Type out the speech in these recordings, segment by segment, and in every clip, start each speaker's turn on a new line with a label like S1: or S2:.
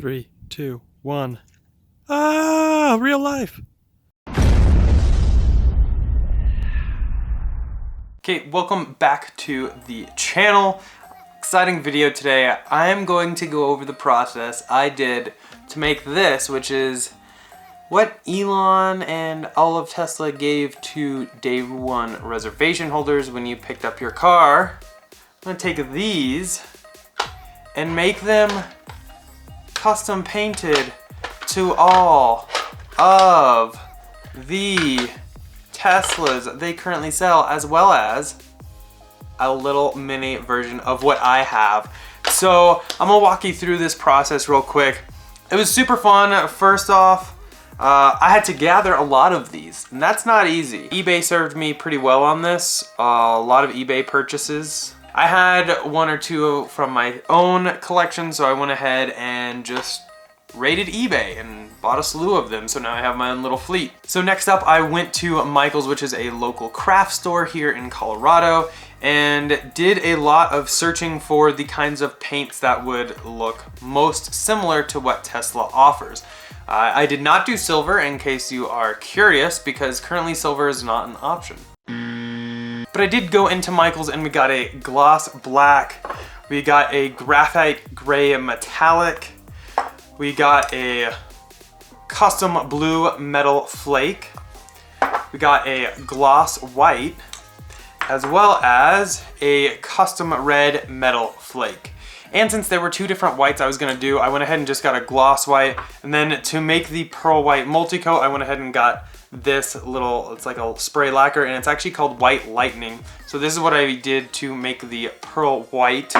S1: 3, 2, 1. Ah, real life.
S2: Okay, welcome back to the channel. Exciting video today. I am going to go over the process I did to make this, which is what Elon and all of Tesla gave to day one reservation holders when you picked up your car. I'm gonna take these and make them custom painted to all of the Teslas they currently sell, as well as a little mini version of what I have. So I'm gonna walk you through this process real quick. It was super fun. First off, I had to gather a lot of these, and that's not easy. eBay served me pretty well on this. A lot of eBay purchases. I had one or two from my own collection, so I went ahead and just raided eBay and bought a slew of them, so now I have my own little fleet. So next up, I went to Michael's, which is a local craft store here in Colorado, and did a lot of searching for the kinds of paints that would look most similar to what Tesla offers. I did not do silver, in case you are curious, because currently silver is not an option. But I did go into Michael's and we got a gloss black, we got a graphite gray metallic, we got a custom blue metal flake, we got a gloss white, as well as a custom red metal flake. And since there were two different whites I was gonna do, I went ahead and just got a gloss white. And then to make the pearl white multi-coat, I went ahead and got this little, it's like a spray lacquer, and it's actually called White Lightning. So this is what I did to make the pearl white.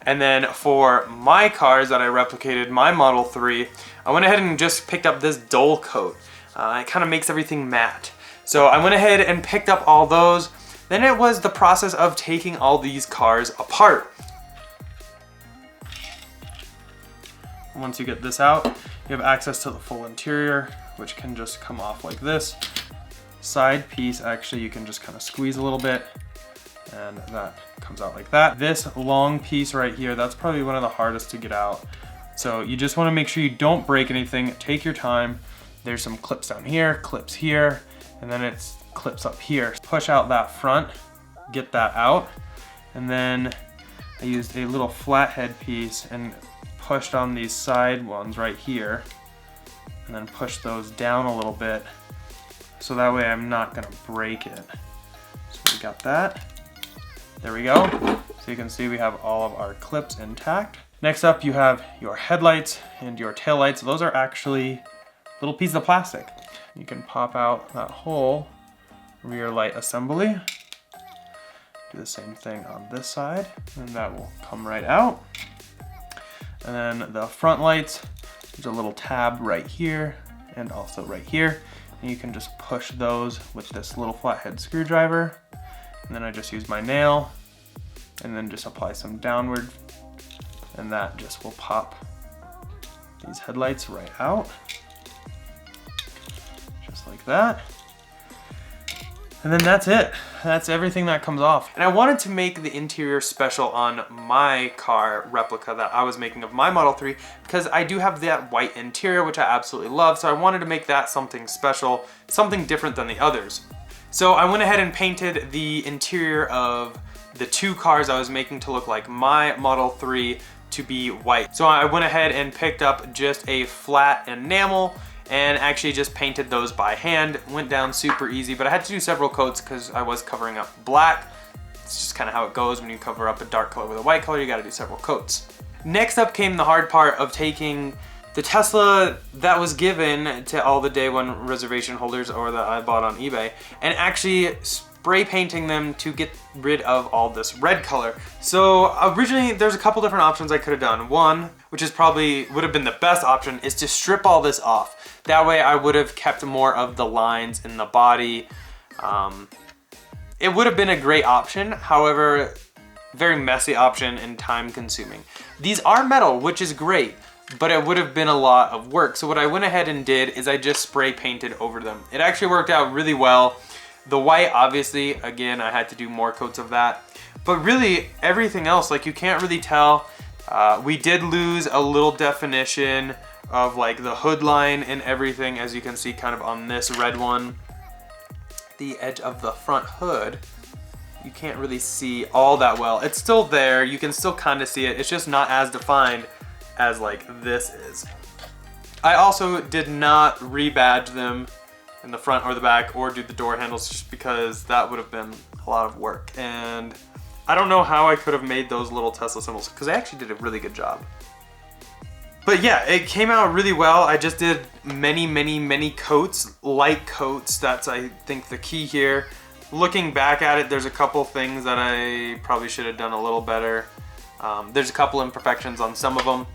S2: And then for my cars that I replicated, my Model 3, I went ahead and just picked up this dull coat. It kind of makes everything matte. So I went ahead and picked up all those. Then it was the process of taking all these cars apart. Once you get this out, you have access to the full interior, which can just come off like this. Side piece, actually, you can just kind of squeeze a little bit, and that comes out like that. This long piece right here, that's probably one of the hardest to get out. So you just want to make sure you don't break anything. Take your time. There's some clips down here, clips here, and then it's clips up here. Push out that front, get that out, and then I used a little flathead piece and pushed on these side ones right here, and then push those down a little bit, so that way I'm not gonna break it. So we got that. There we go. So you can see we have all of our clips intact. Next up, you have your headlights and your taillights. Those are actually little pieces of plastic. You can pop out that whole rear light assembly. Do the same thing on this side, and that will come right out. And then the front lights, there's a little tab right here and also right here. And you can just push those with this little flathead screwdriver. And then I just use my nail and then just apply some downward, and that just will pop these headlights right out. Just like that. And then that's it. That's everything that comes off. And I wanted to make the interior special on my car replica that I was making of my Model 3, because I do have that white interior, which I absolutely love. So I wanted to make that something special, something different than the others. So I went ahead and painted the interior of the two cars I was making to look like my Model 3 to be white. So I went ahead and picked up just a flat enamel and actually just painted those by hand. Went down super easy, but I had to do several coats because I was covering up black. It's just kind of how it goes when you cover up a dark color with a white color, you gotta do several coats. Next up came the hard part of taking the Tesla that was given to all the day one reservation holders, or that I bought on eBay, and actually spray painting them to get rid of all this red color. So originally there's a couple different options I could have done. One, which is probably would have been the best option, is to strip all this off. That way I would have kept more of the lines in the body. It would have been a great option, however, very messy option and time consuming. These are metal, which is great, but it would have been a lot of work. So what I went ahead and did is I just spray painted over them. It actually worked out really well. The white, obviously, again, I had to do more coats of that. But really, everything else, like, you can't really tell We did lose a little definition of like the hood line and everything, as you can see kind of on this red one. The edge of the front hood, you can't really see all that well. It's still there, you can still kind of see it. It's just not as defined as like this is. I also did not rebadge them in the front or the back or do the door handles, just because that would have been a lot of work. And I don't know how I could have made those little Tesla symbols, because I actually did a really good job. But yeah, it came out really well. I just did many coats, light coats. That's, I think, the key here. Looking back at it, there's a couple things that I probably should have done a little better. There's a couple imperfections on some of them.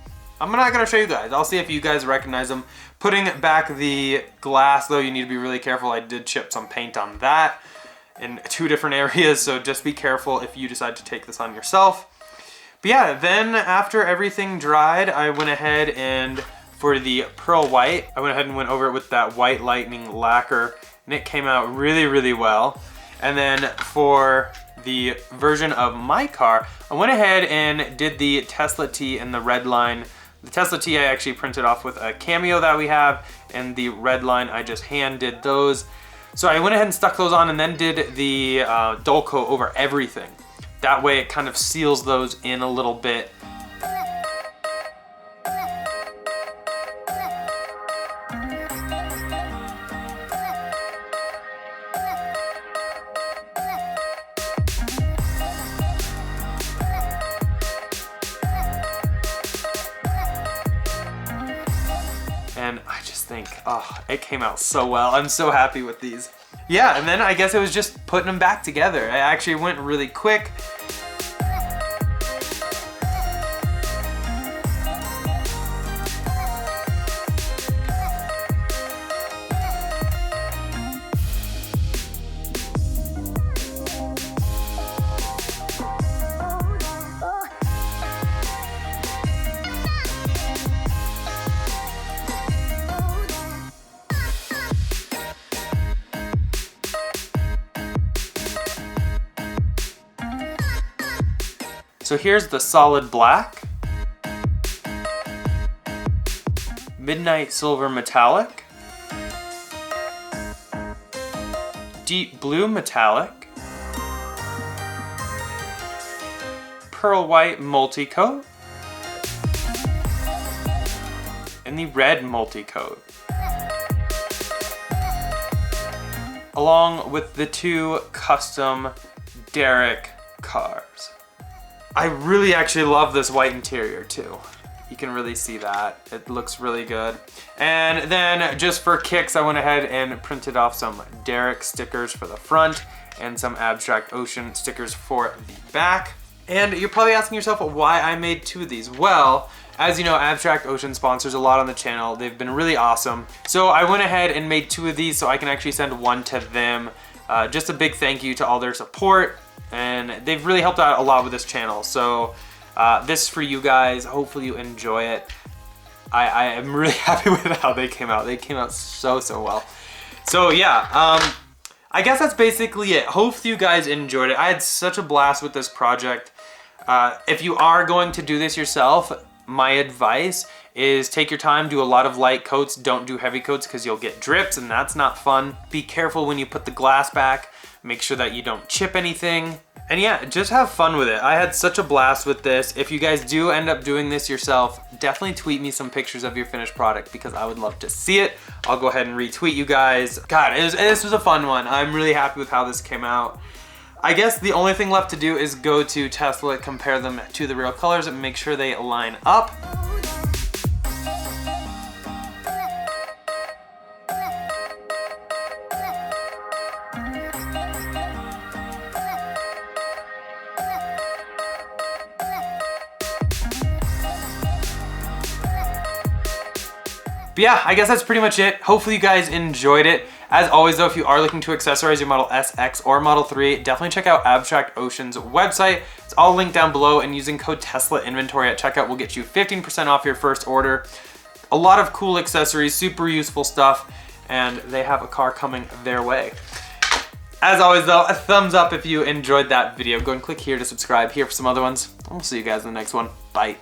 S2: I'm not gonna show you guys. I'll see if you guys recognize them. Putting back the glass though, you need to be really careful. I did chip some paint on that in 2 different areas, so just be careful if you decide to take this on yourself. But yeah, then after everything dried, I went ahead and for the pearl white, I went ahead and went over it with that white lightning lacquer, and it came out really well. And then for the version of my car, I went ahead and did the Tesla T and the red line. The Tesla T I actually printed off with a Cameo that we have, and the red line I just hand did those. So I went ahead and stuck those on and then did the dull coat over everything. That way it kind of seals those in a little bit. And I just think, oh, it came out so well. I'm so happy with these. Yeah, and then I guess it was just putting them back together. It actually went really quick. So here's the solid black, midnight silver metallic, deep blue metallic, pearl white multi-coat, and the red multi-coat, along with the 2 custom Derek cars. I really actually love this white interior too. You can really see that. It looks really good. And then just for kicks, I went ahead and printed off some Derek stickers for the front and some Abstract Ocean stickers for the back. And you're probably asking yourself why I made 2 of these. Well, as you know, Abstract Ocean sponsors a lot on the channel. They've been really awesome. So I went ahead and made 2 of these so I can actually send one to them. Just a big thank you to all their support. And they've really helped out a lot with this channel. So this is for you guys. Hopefully you enjoy it. I am really happy with how they came out. They came out so well. So yeah, I guess that's basically it. Hopefully you guys enjoyed it. I had such a blast with this project. If you are going to do this yourself, my advice is take your time, do a lot of light coats, don't do heavy coats because you'll get drips and that's not fun. Be careful when you put the glass back. Make sure that you don't chip anything. And yeah, just have fun with it. I had such a blast with this. If you guys do end up doing this yourself, definitely tweet me some pictures of your finished product because I would love to see it. I'll go ahead and retweet you guys. God, this was a fun one. I'm really happy with how this came out. I guess the only thing left to do is go to Tesla, compare them to the real colors and make sure they line up. But yeah, I guess that's pretty much it. Hopefully you guys enjoyed it. As always though, if you are looking to accessorize your Model S, X, or Model 3, definitely check out Abstract Ocean's website. It's all linked down below, and using code TESLAINVENTORY at checkout will get you 15% off your first order. A lot of cool accessories, super useful stuff, and they have a car coming their way. As always though, a thumbs up if you enjoyed that video. Go and click here to subscribe here for some other ones. And we'll see you guys in the next one. Bye.